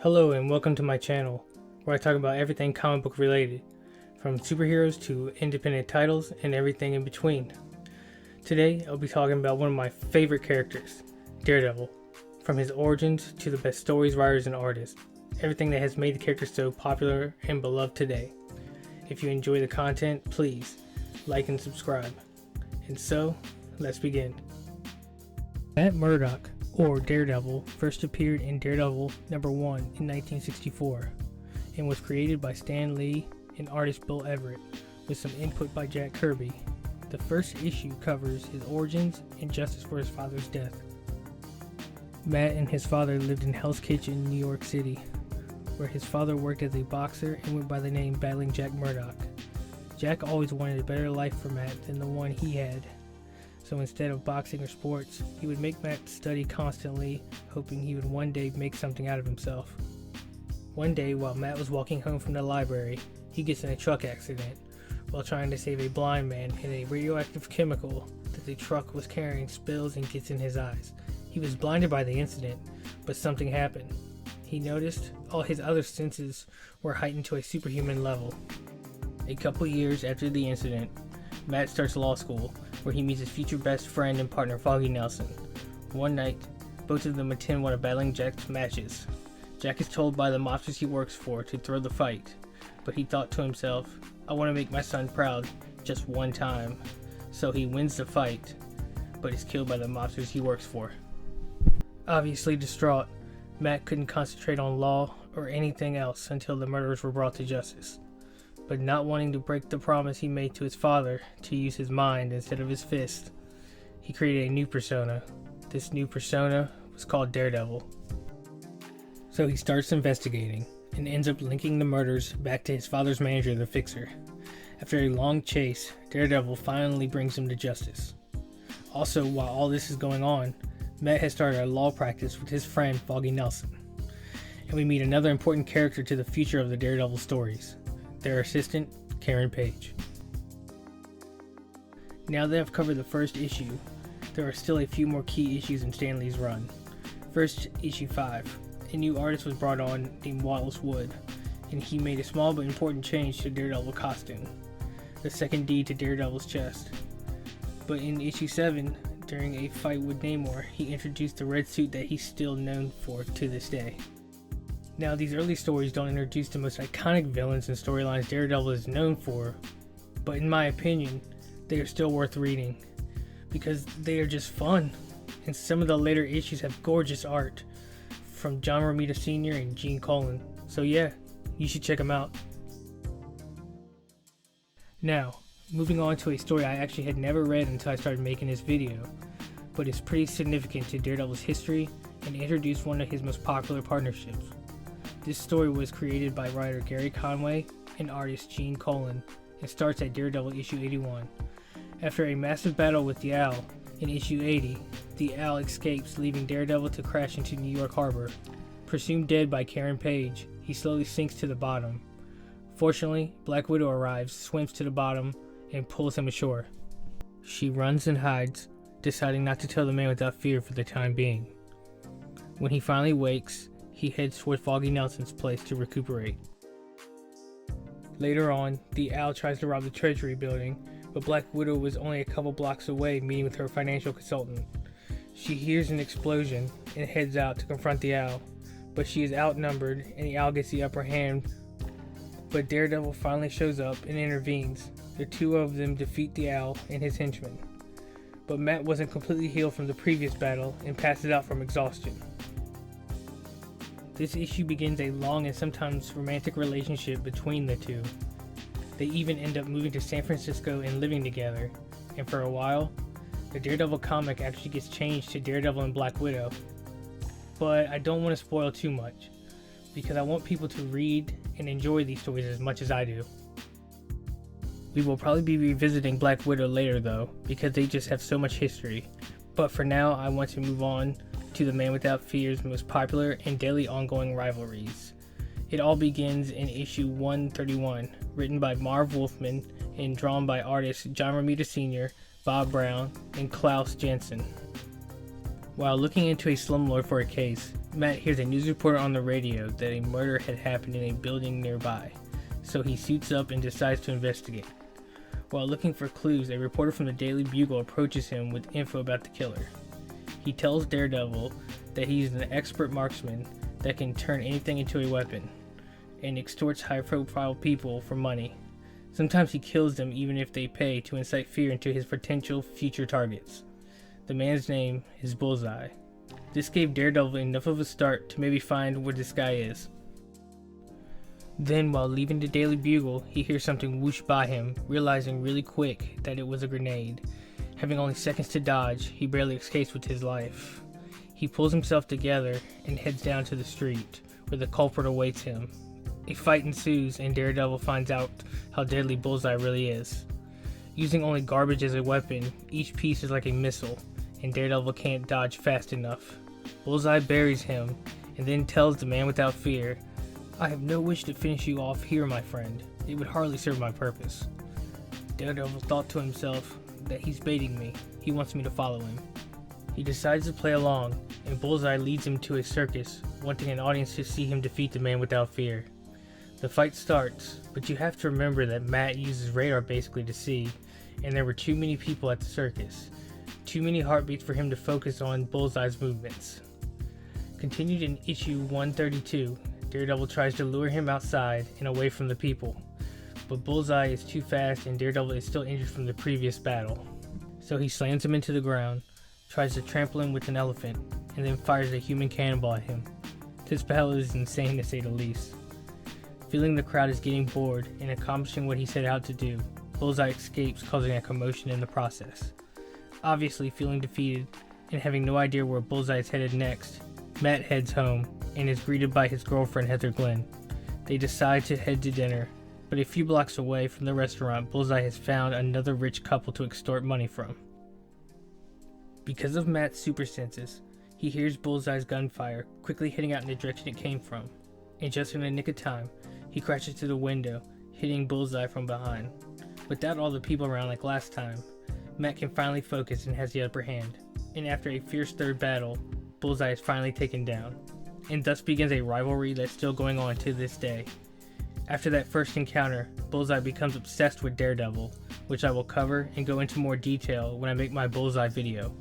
Hello and welcome to my channel, where I talk about everything comic book related, from superheroes to independent titles and everything in between. Today I'll be talking about one of my favorite characters, Daredevil, from his origins to the best stories, writers, and artists, everything that has made the character so popular and beloved today. If you enjoy the content, please like and subscribe. And so, let's begin. Matt Murdock, or Daredevil, first appeared in Daredevil #1 in 1964 and was created by Stan Lee and artist Bill Everett with some input by Jack Kirby. The first issue covers his origins and justice for his father's death. Matt and his father lived in Hell's Kitchen, New York City, where his father worked as a boxer and went by the name Battling Jack Murdock. Jack always wanted a better life for Matt than the one he had. So instead of boxing or sports, he would make Matt study constantly, hoping he would one day make something out of himself. One day, while Matt was walking home from the library, he gets in a truck accident while trying to save a blind man, and a radioactive chemical that the truck was carrying spills and gets in his eyes. He was blinded by the incident, but something happened. He noticed all his other senses were heightened to a superhuman level. A couple years after the incident, Matt starts law school, where he meets his future best friend and partner Foggy Nelson. One night, both of them attend one of Battling Jack's matches. Jack is told by the mobsters he works for to throw the fight, but he thought to himself, I want to make my son proud just one time. So he wins the fight, but is killed by the mobsters he works for. Obviously distraught, Matt couldn't concentrate on law or anything else until the murderers were brought to justice. But not wanting to break the promise he made to his father to use his mind instead of his fist, he created a new persona. This new persona was called Daredevil. So he starts investigating and ends up linking the murders back to his father's manager, the Fixer. After a long chase, Daredevil finally brings him to justice. Also, while all this is going on, Matt has started a law practice with his friend Foggy Nelson. And we meet another important character to the future of the Daredevil stories, their assistant, Karen Page. Now that I've covered the first issue, there are still a few more key issues in Stan Lee's run. First, issue 5. A new artist was brought on named Wallace Wood, and he made a small but important change to Daredevil costume, the second D to Daredevil's chest. But in issue 7, during a fight with Namor, he introduced the red suit that he's still known for to this day. Now, these early stories don't introduce the most iconic villains and storylines Daredevil is known for, but in my opinion, they are still worth reading, because they are just fun, and some of the later issues have gorgeous art, from John Romita Sr. and Gene Colan, so yeah, you should check them out. Now, moving on to a story I actually had never read until I started making this video, but it's pretty significant to Daredevil's history and introduced one of his most popular partnerships. This story was created by writer Gary Conway and artist Gene Colan and starts at Daredevil issue 81. After a massive battle with the Owl in issue 80, the Owl escapes, leaving Daredevil to crash into New York Harbor. Presumed dead by Karen Page, he slowly sinks to the bottom. Fortunately, Black Widow arrives, swims to the bottom, and pulls him ashore. She runs and hides, deciding not to tell the man without fear for the time being. When he finally wakes, he heads toward Foggy Nelson's place to recuperate. Later on, the Owl tries to rob the Treasury building, but Black Widow was only a couple blocks away meeting with her financial consultant. She hears an explosion and heads out to confront the Owl, but she is outnumbered and the Owl gets the upper hand. But Daredevil finally shows up and intervenes. The two of them defeat the Owl and his henchmen. But Matt wasn't completely healed from the previous battle and passes out from exhaustion. This issue begins a long and sometimes romantic relationship between the two. They even end up moving to San Francisco and living together, and for a while, the Daredevil comic actually gets changed to Daredevil and Black Widow. But I don't want to spoil too much, because I want people to read and enjoy these stories as much as I do. We will probably be revisiting Black Widow later though, because they just have so much history. But for now, I want to move on to the Man Without Fear's most popular and daily ongoing rivalries. It all begins in issue 131, written by Marv Wolfman and drawn by artists John Romita Sr., Bob Brown, and Klaus Janson. While looking into a slumlord for a case, Matt hears a news reporter on the radio that a murder had happened in a building nearby, so he suits up and decides to investigate. While looking for clues, a reporter from the Daily Bugle approaches him with info about the killer. He tells Daredevil that he's an expert marksman that can turn anything into a weapon, and extorts high-profile people for money. Sometimes he kills them even if they pay to incite fear into his potential future targets. The man's name is Bullseye. This gave Daredevil enough of a start to maybe find where this guy is. Then, while leaving the Daily Bugle, he hears something whoosh by him, realizing really quick that it was a grenade. Having only seconds to dodge, he barely escapes with his life. He pulls himself together and heads down to the street, where the culprit awaits him. A fight ensues, and Daredevil finds out how deadly Bullseye really is. Using only garbage as a weapon, each piece is like a missile, and Daredevil can't dodge fast enough. Bullseye buries him, and then tells the man without fear, "I have no wish to finish you off here, my friend. It would hardly serve my purpose." Daredevil thought to himself that he's baiting me. He wants me to follow him. He decides to play along, and Bullseye leads him to a circus, wanting an audience to see him defeat the man without fear. The fight starts, but you have to remember that Matt uses radar basically to see, and there were too many people at the circus. Too many heartbeats for him to focus on Bullseye's movements. Continued in issue 132, Daredevil tries to lure him outside and away from the people, but Bullseye is too fast and Daredevil is still injured from the previous battle. So he slams him into the ground, tries to trample him with an elephant, and then fires a human cannonball at him. This battle is insane to say the least. Feeling the crowd is getting bored and accomplishing what he set out to do, Bullseye escapes, causing a commotion in the process. Obviously feeling defeated and having no idea where Bullseye is headed next, Matt heads home and is greeted by his girlfriend Heather Glenn. They decide to head to dinner, but a few blocks away from the restaurant, Bullseye has found another rich couple to extort money from. Because of Matt's super senses, he hears Bullseye's gunfire, quickly heading out in the direction it came from, and just in the nick of time, he crashes through the window, hitting Bullseye from behind. Without all the people around like last time, Matt can finally focus and has the upper hand, and after a fierce third battle, Bullseye is finally taken down, and thus begins a rivalry that's still going on to this day. After that first encounter, Bullseye becomes obsessed with Daredevil, which I will cover and go into more detail when I make my Bullseye video.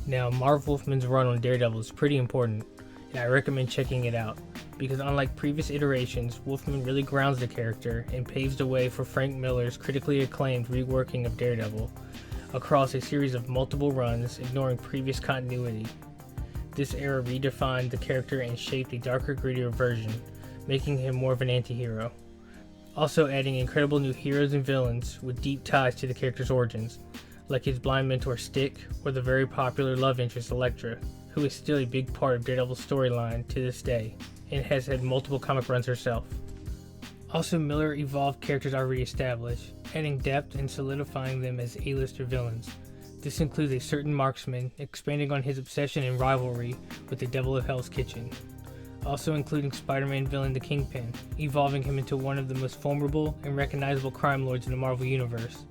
Now, Marv Wolfman's run on Daredevil is pretty important, and I recommend checking it out, because unlike previous iterations, Wolfman really grounds the character and paves the way for Frank Miller's critically acclaimed reworking of Daredevil across a series of multiple runs, ignoring previous continuity. This era redefined the character and shaped a darker, grittier version, making him more of an anti-hero. Also adding incredible new heroes and villains with deep ties to the character's origins, like his blind mentor Stick or the very popular love interest Elektra, who is still a big part of Daredevil's storyline to this day, and has had multiple comic runs herself. Also, Miller evolved characters already established, adding depth and solidifying them as A-lister villains. This includes a certain marksman, expanding on his obsession and rivalry with the Devil of Hell's Kitchen. Also including Spider-Man villain the Kingpin, evolving him into one of the most formidable and recognizable crime lords in the Marvel Universe.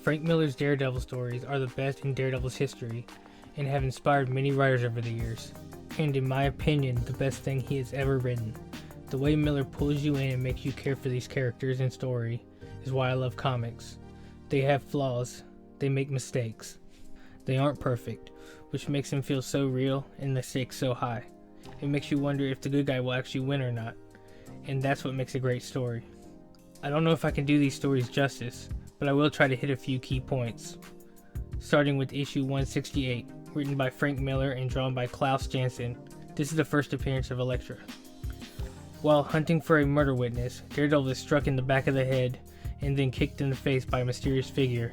Frank Miller's Daredevil stories are the best in Daredevil's history, and have inspired many writers over the years, and in my opinion, the best thing he has ever written. The way Miller pulls you in and makes you care for these characters and story is why I love comics. They have flaws, they make mistakes. They aren't perfect, which makes them feel so real and the stakes so high. It makes you wonder if the good guy will actually win or not, and that's what makes a great story. I don't know if I can do these stories justice, but I will try to hit a few key points. Starting with issue 168, written by Frank Miller and drawn by Klaus Janson. This is the first appearance of Elektra. While hunting for a murder witness, Daredevil is struck in the back of the head and then kicked in the face by a mysterious figure.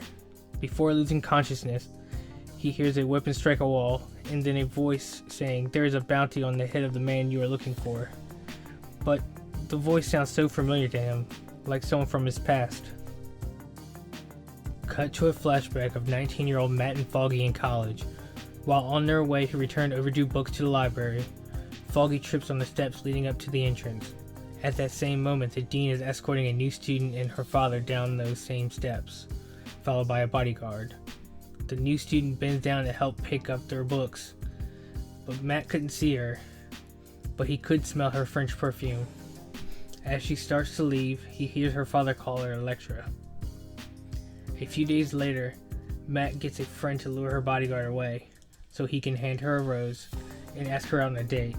Before losing consciousness, he hears a weapon strike a wall, and then a voice saying, "There is a bounty on the head of the man you are looking for." But the voice sounds so familiar to him, like someone from his past. Cut to a flashback of 19-year-old Matt and Foggy in college. While on their way to return overdue books to the library, Foggy trips on the steps leading up to the entrance. At that same moment, the dean is escorting a new student and her father down those same steps, followed by a bodyguard. The new student bends down to help pick up their books, but Matt couldn't see her, but he could smell her French perfume. As she starts to leave, he hears her father call her Elektra. A few days later, Matt gets a friend to lure her bodyguard away, so he can hand her a rose and ask her out on a date.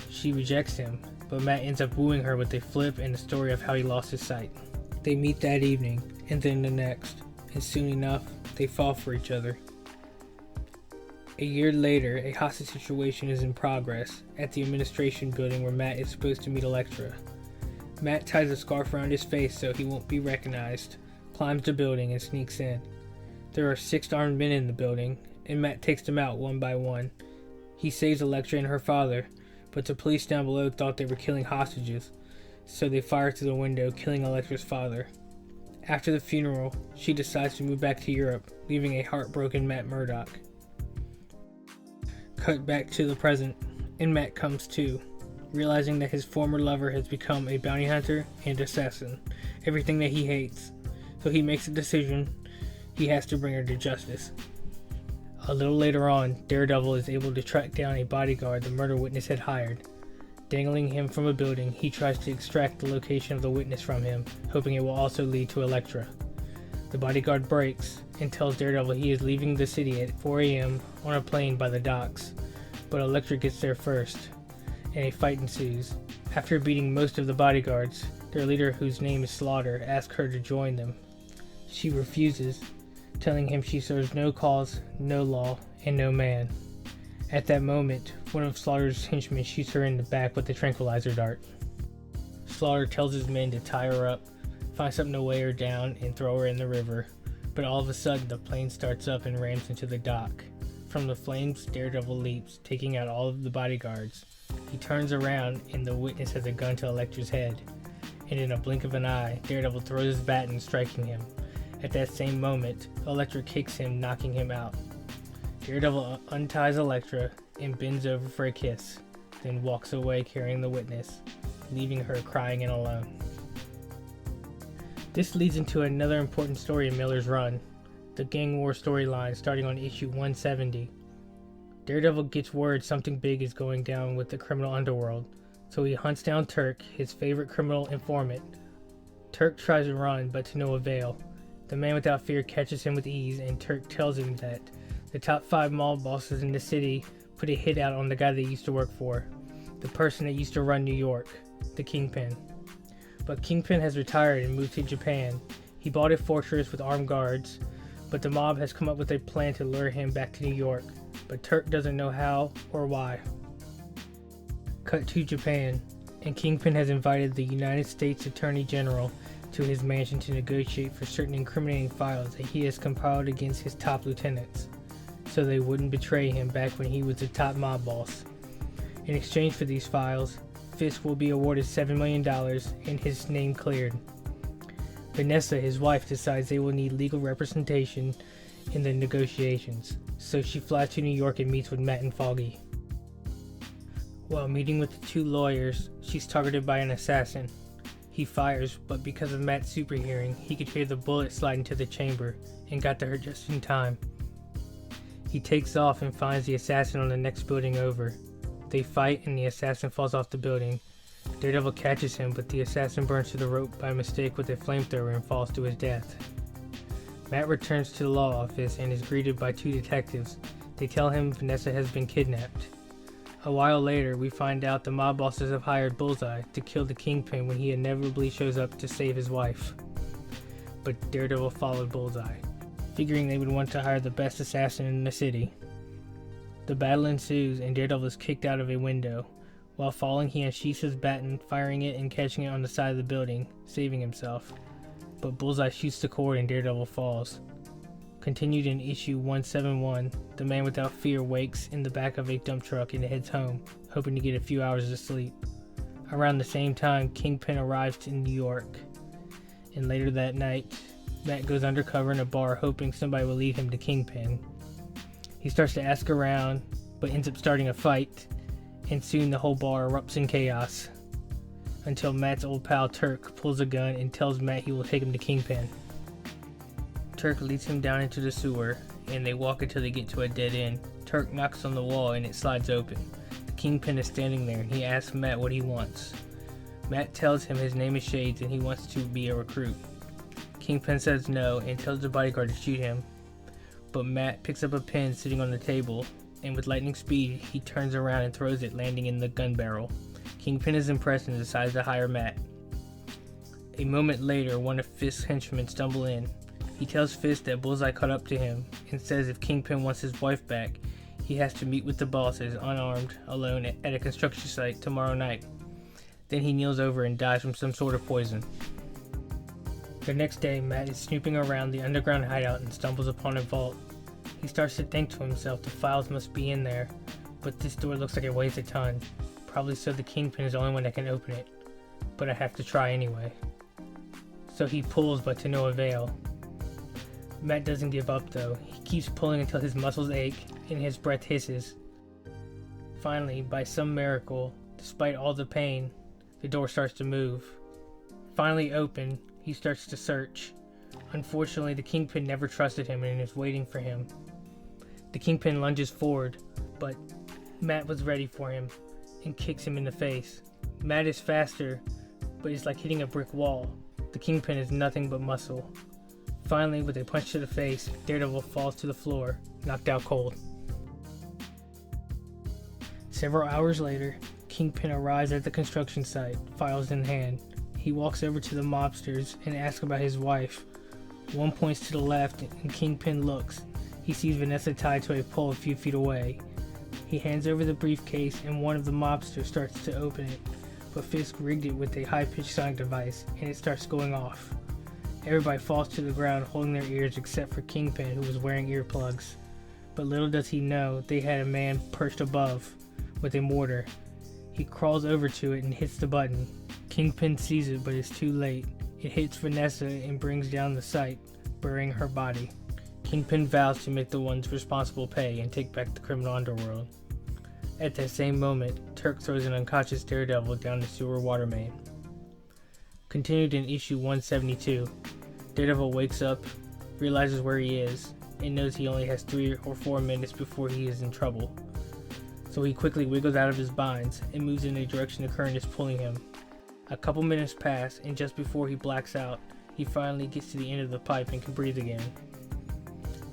She rejects him, but Matt ends up wooing her with a flip and a story of how he lost his sight. They meet that evening, and then the next, and soon enough, they fall for each other. A year later, a hostage situation is in progress at the administration building where Matt is supposed to meet Elektra. Matt ties a scarf around his face so he won't be recognized, climbs the building, and sneaks in. There are 6 armed men in the building, and Matt takes them out one by one. He saves Elektra and her father, but the police down below thought they were killing hostages, so they fire through the window, killing Elektra's father. After the funeral, she decides to move back to Europe, leaving a heartbroken Matt Murdock. Cut back to the present, and Matt comes to, realizing that his former lover has become a bounty hunter and assassin, everything that he hates. So he makes a decision, he has to bring her to justice. A little later on, Daredevil is able to track down a bodyguard the murder witness had hired. Dangling him from a building, he tries to extract the location of the witness from him, hoping it will also lead to Elektra. The bodyguard breaks and tells Daredevil he is leaving the city at 4 a.m. on a plane by the docks, but Elektra gets there first, and a fight ensues. After beating most of the bodyguards, their leader, whose name is Slaughter, asks her to join them. She refuses, telling him she serves no cause, no law, and no man. At that moment, one of Slaughter's henchmen shoots her in the back with a tranquilizer dart. Slaughter tells his men to tie her up, find something to weigh her down, and throw her in the river, but all of a sudden the plane starts up and rams into the dock. From the flames, Daredevil leaps, taking out all of the bodyguards. He turns around and the witness has a gun to Elektra's head, and in a blink of an eye, Daredevil throws his baton, striking him. At that same moment, Elektra kicks him, knocking him out. Daredevil unties Elektra and bends over for a kiss, then walks away carrying the witness, leaving her crying and alone. This leads into another important story in Miller's run, the gang war storyline starting on issue 170. Daredevil gets word something big is going down with the criminal underworld, so he hunts down Turk, his favorite criminal informant. Turk tries to run, but to no avail. The man without fear catches him with ease, and Turk tells him that the top 5 mob bosses in the city put a hit out on the guy they used to work for, the person that used to run New York, the Kingpin. But Kingpin has retired and moved to Japan. He bought a fortress with armed guards, but the mob has come up with a plan to lure him back to New York, but Turk doesn't know how or why. Cut to Japan, and Kingpin has invited the United States Attorney General to his mansion to negotiate for certain incriminating files that he has compiled against his top lieutenants, so they wouldn't betray him back when he was the top mob boss. In exchange for these files, Fisk will be awarded $7 million and his name cleared. Vanessa, his wife, decides they will need legal representation in the negotiations, so she flies to New York and meets with Matt and Foggy. While meeting with the 2 lawyers, she's targeted by an assassin. He fires, but because of Matt's super hearing, he could hear the bullet slide into the chamber and got to her just in time. He takes off and finds the assassin on the next building over. They fight and the assassin falls off the building. Daredevil catches him, but the assassin burns to the rope by mistake with a flamethrower and falls to his death. Matt returns to the law office and is greeted by 2 detectives. They tell him Vanessa has been kidnapped. A while later, we find out the mob bosses have hired Bullseye to kill the Kingpin when he inevitably shows up to save his wife. But Daredevil followed Bullseye, figuring they would want to hire the best assassin in the city. The battle ensues and Daredevil is kicked out of a window. While falling, he unsheaths his baton, firing it and catching it on the side of the building, saving himself. But Bullseye shoots the cord and Daredevil falls. Continued in issue 171, the man without fear wakes in the back of a dump truck and heads home, hoping to get a few hours of sleep. Around the same time, Kingpin arrives in New York. And later that night, Matt goes undercover in a bar hoping somebody will lead him to Kingpin. He starts to ask around, but ends up starting a fight, and soon the whole bar erupts in chaos. Until Matt's old pal Turk pulls a gun and tells Matt he will take him to Kingpin. Turk leads him down into the sewer, and they walk until they get to a dead end. Turk knocks on the wall and it slides open. The Kingpin is standing there and he asks Matt what he wants. Matt tells him his name is Shades and he wants to be a recruit. Kingpin says no and tells the bodyguard to shoot him, but Matt picks up a pen sitting on the table, and with lightning speed he turns around and throws it, landing in the gun barrel. Kingpin is impressed and decides to hire Matt. A moment later, one of Fisk's henchmen stumble in. He tells Fisk that Bullseye caught up to him and says if Kingpin wants his wife back, he has to meet with the bosses, unarmed, alone, at a construction site tomorrow night. Then he kneels over and dies from some sort of poison. The next day, Matt is snooping around the underground hideout and stumbles upon a vault. He starts to think to himself the files must be in there, but this door looks like it weighs a ton. Probably so the Kingpin is the only one that can open it, but I have to try anyway. So he pulls, but to no avail. Matt doesn't give up though. He keeps pulling until his muscles ache and his breath hisses. Finally, by some miracle, despite all the pain, the door starts to move. Finally open, he starts to search. Unfortunately, the Kingpin never trusted him and is waiting for him. The Kingpin lunges forward, but Matt was ready for him and kicks him in the face. Matt is faster, but it's like hitting a brick wall. The Kingpin is nothing but muscle. Finally, with a punch to the face, Daredevil falls to the floor, knocked out cold. Several hours later, Kingpin arrives at the construction site, files in hand. He walks over to the mobsters and asks about his wife. One points to the left and Kingpin looks. He sees Vanessa tied to a pole a few feet away. He hands over the briefcase and one of the mobsters starts to open it, but Fisk rigged it with a high-pitched sonic device and it starts going off. Everybody falls to the ground holding their ears except for Kingpin, who was wearing earplugs. But little does he know they had a man perched above with a mortar. He crawls over to it and hits the button. Kingpin sees it, but it's too late. It hits Vanessa and brings down the site, burying her body. Kingpin vows to make the ones responsible pay and take back the criminal underworld. At that same moment, Turk throws an unconscious Daredevil down the sewer water main. Continued in issue 172, Daredevil wakes up, realizes where he is, and knows he only has 3 or 4 minutes before he is in trouble. So he quickly wiggles out of his binds and moves in a direction the current is pulling him. A couple minutes pass, and just before he blacks out, he finally gets to the end of the pipe and can breathe again.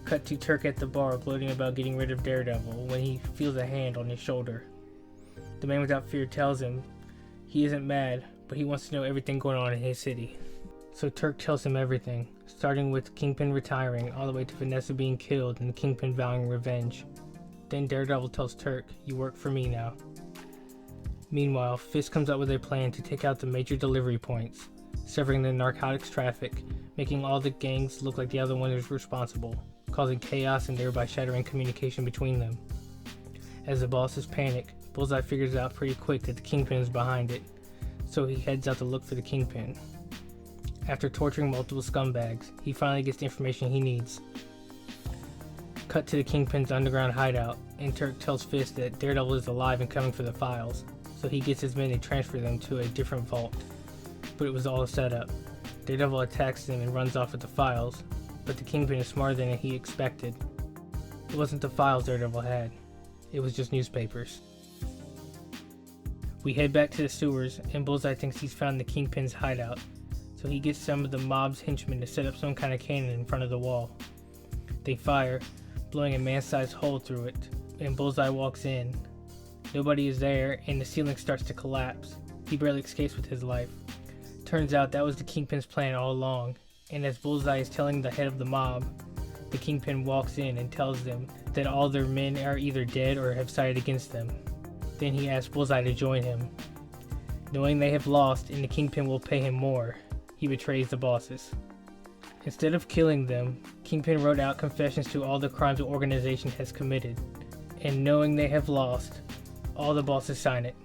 Cut to Turk at the bar gloating about getting rid of Daredevil when he feels a hand on his shoulder. The man without fear tells him he isn't mad, but he wants to know everything going on in his city. So Turk tells him everything, starting with Kingpin retiring all the way to Vanessa being killed and the Kingpin vowing revenge. Then Daredevil tells Turk, "You work for me now." Meanwhile, Fisk comes up with a plan to take out the major delivery points, severing the narcotics traffic, making all the gangs look like the other one is responsible, causing chaos and thereby shattering communication between them. As the bosses panic, Bullseye figures out pretty quick that the Kingpin is behind it, so he heads out to look for the Kingpin. After torturing multiple scumbags, he finally gets the information he needs. Cut to the Kingpin's underground hideout, and Turk tells Fisk that Daredevil is alive and coming for the files, so he gets his men to transfer them to a different vault. But it was all a setup. Daredevil attacks them and runs off with the files, but the Kingpin is smarter than he expected. It wasn't the files Daredevil had, it was just newspapers. We head back to the sewers, and Bullseye thinks he's found the Kingpin's hideout, so he gets some of the mob's henchmen to set up some kind of cannon in front of the wall. They fire, blowing a man-sized hole through it, and Bullseye walks in. Nobody is there, and the ceiling starts to collapse. He barely escapes with his life. Turns out that was the Kingpin's plan all along, and as Bullseye is telling the head of the mob, the Kingpin walks in and tells them that all their men are either dead or have sided against them. Then he asks Bullseye to join him. Knowing they have lost and the Kingpin will pay him more, he betrays the bosses. Instead of killing them, Kingpin wrote out confessions to all the crimes the organization has committed, and knowing they have lost, all the bosses sign it.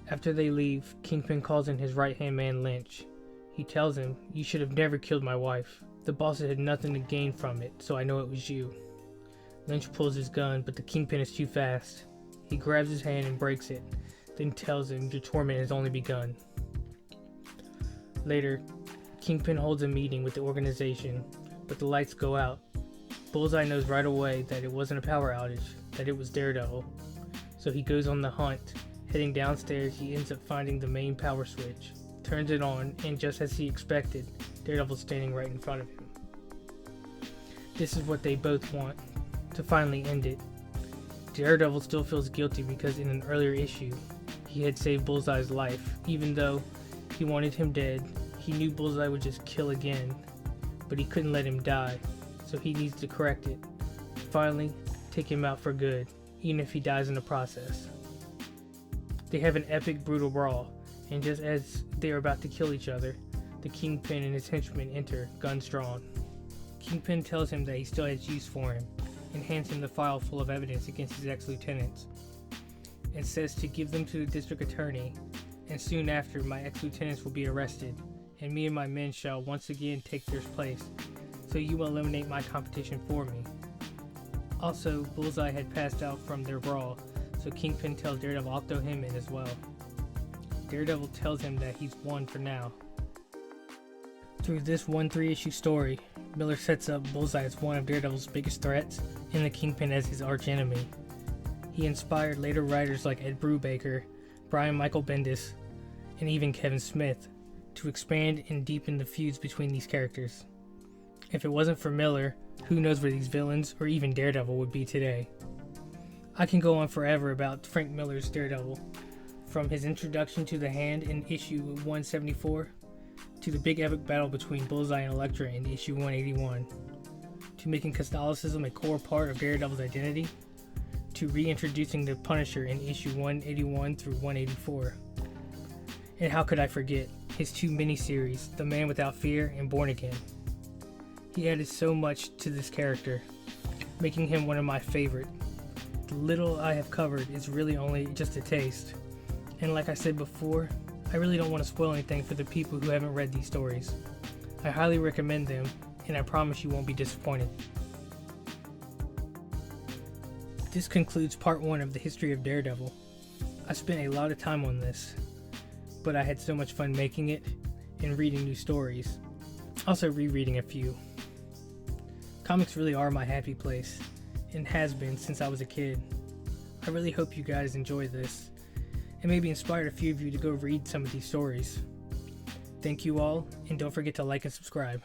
After they leave, Kingpin calls in his right-hand man Lynch. He tells him, "You should have never killed my wife. The bosses had nothing to gain from it, so I know it was you." Lynch pulls his gun, but the Kingpin is too fast. He grabs his hand and breaks it, then tells him, "Your torment has only begun." Later, Kingpin holds a meeting with the organization, but the lights go out. Bullseye knows right away that it wasn't a power outage, that it was Daredevil. So he goes on the hunt. Heading downstairs, he ends up finding the main power switch, turns it on, and just as he expected, Daredevil's standing right in front of him. This is what they both want, to finally end it. Daredevil still feels guilty because in an earlier issue, he had saved Bullseye's life. Even though he wanted him dead, he knew Bullseye would just kill again, but he couldn't let him die, so he needs to correct it. Finally, take him out for good, even if he dies in the process. They have an epic, brutal brawl, and just as they are about to kill each other, the Kingpin and his henchmen enter, guns drawn. Kingpin tells him that he still has use for him, and hands him the file full of evidence against his ex-lieutenants, and says to give them to the district attorney, and soon after my ex-lieutenants will be arrested, and me and my men shall once again take their place, so you will eliminate my competition for me. Also, Bullseye had passed out from their brawl, so Kingpin tells Daredevil I'll throw him in as well. Daredevil tells him that he's won for now. Through this 3-issue story, Miller sets up Bullseye as one of Daredevil's biggest threats, and the Kingpin as his archenemy. He inspired later writers like Ed Brubaker, Brian Michael Bendis, and even Kevin Smith to expand and deepen the feuds between these characters. If it wasn't for Miller, who knows where these villains or even Daredevil would be today. I can go on forever about Frank Miller's Daredevil, from his introduction to the Hand in issue 174, to the big epic battle between Bullseye and Elektra in issue 181, to making Catholicism a core part of Daredevil's identity, to reintroducing the Punisher in issue 181 through 184. And how could I forget his 2 miniseries, The Man Without Fear and Born Again. He added so much to this character, making him one of my favorite. The little I have covered is really only just a taste, and like I said before, I really don't want to spoil anything for the people who haven't read these stories. I highly recommend them, and I promise you won't be disappointed. This concludes part 1 of the history of Daredevil. I spent a lot of time on this, but I had so much fun making it and reading new stories. Also rereading a few. Comics really are my happy place, and has been since I was a kid. I really hope you guys enjoy this, and maybe inspired a few of you to go read some of these stories. Thank you all, and don't forget to like and subscribe.